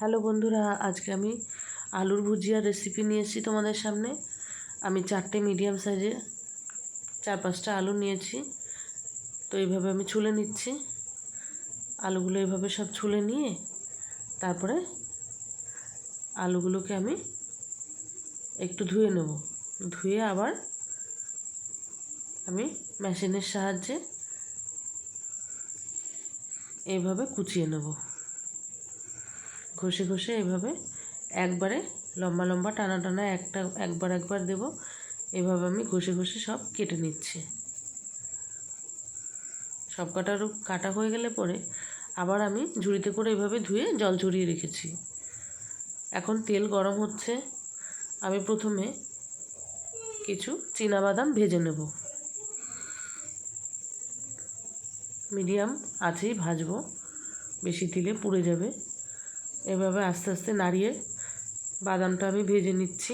Hello বন্ধুরা, আজকে আমি আলুর ভুজিয়ার রেসিপি নিয়ে এসেছি তোমাদের সামনে। আমি 4টে মিডিয়াম সাইজে 4-5টা আলু নিয়েছি। তো এইভাবে আমি ছুলে নিচ্ছি। আলুগুলো এইভাবে সব ছুলে নিয়ে তারপরে আলুগুলোকে আমি একটু ধুয়ে নেব। ধুয়ে আবার আমি মেশিনের সাহায্যে এইভাবে কুচিয়ে নেব। ঘষে ঘষে এইভাবে একবারে লম্বা লম্বা টানা টানা একবার দেব। এভাবে আমি ঘষে ঘষে সব কেটে নিচ্ছি। সব কাটা হয়ে গেলে পরে আবার আমি ঝুড়িতে করে এভাবে ধুয়ে জল ঝরিয়ে রেখেছি। এখন তেল গরম হচ্ছে। আমি প্রথমে কিছু চীনাবাদাম ভেজে নেব। মিডিয়াম আঁচেই ভাজবো, বেশি দিলে পুড়ে যাবে। এভাবে আস্তে আস্তে নাড়িয়ে বাদামটা আমি ভেজে নিচ্ছি।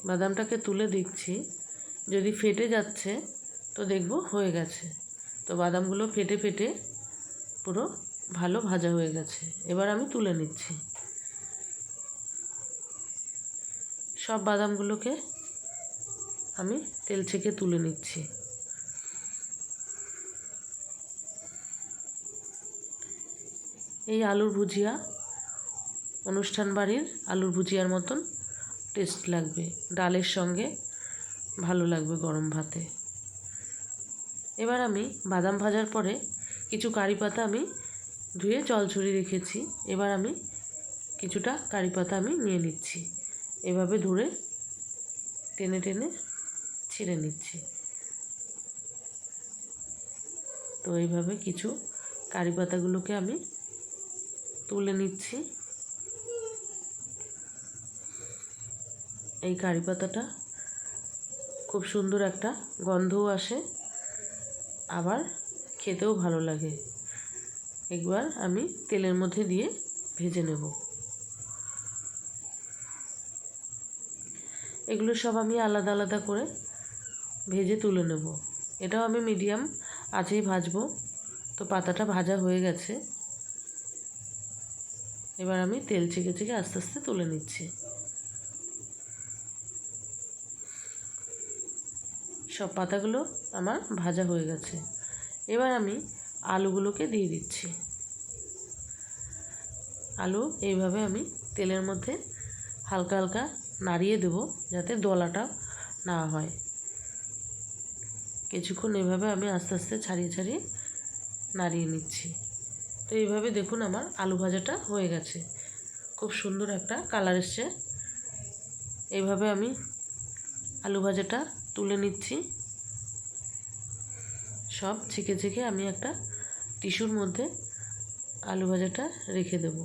বাদামটাকে তুলে দেখছি, যদি ফেটে যাচ্ছে তো দেখব হয়ে গেছে। তো বাদামগুলো ফেটে ফেটে পুরো ভালো ভাজা হয়ে গেছে। এবার আমি তুলে নিচ্ছি। সব বাদামগুলোকে আমি তেল ছেঁকে তুলে নিচ্ছি। এই আলুর ভুজিয়া অনুষ্ঠান বাড়ির আলুর ভুজিয়ার মতন টেস্ট লাগবে, ডালের সঙ্গে ভালো লাগবে গরম ভাতে। এবার আমি বাদাম ভাজার পরে কিছু কারি পাতা আমি ধুয়ে জল ঝরিয়ে রেখেছি। এবার আমি কিছুটা কারি পাতা আমি নিয়ে নিচ্ছি। এভাবে ধরে টেনে টেনে ছিঁড়ে নিচ্ছি। তো এইভাবে কিছু কারি পাতাগুলোকে আমি তুলে নিচ্ছি। এই কারি পাতাটা খুব সুন্দর একটা গন্ধও আসে, আবার খেতেও ভালো লাগে। একবার আমি তেলের মধ্যে দিয়ে ভেজে নেব। এগুলো সব আমি আলাদা আলাদা করে ভেজে তুলে নেব। এটাও আমি মিডিয়াম আঁচেই ভাজবো। তো পাতাটা ভাজা হয়ে গেছে। এবার আমি তেল ছেঁকে ছেঁকে আস্তে আস্তে তুলে নিচ্ছি। সব পাতাগুলো আমার ভাজা হয়ে গেছে। এবার আমি আলুগুলোকে দিয়ে দিচ্ছি। আলু এইভাবে আমি তেলের মধ্যে হালকা হালকা নাড়িয়ে দেব, যাতে দলাটা না হয়। কিছুক্ষণ এইভাবে আমি আস্তে আস্তে ছাড়িয়ে ছাড়িয়ে নাড়িয়ে নিচ্ছি। তো এইভাবে দেখুন আমার আলু ভাজাটা হয়ে গেছে। খুব সুন্দর একটা কালার এসছে। এইভাবে আমি আলু ভাজাটা তুলে নিচ্ছি। সব ছেঁকে ছেঁকে আমি একটা টিস্যুর মধ্যে আলু ভাজাটা রেখে দেব।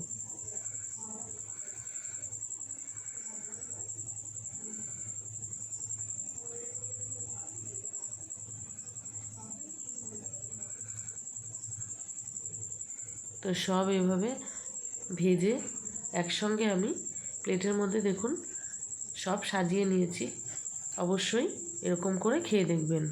তো সব এভাবে ভেজে একসঙ্গে আমি প্লেটের মধ্যে দেখুন সব সাজিয়ে নিয়েছি। অবশ্যই এরকম করে খেয়ে দেখবেন।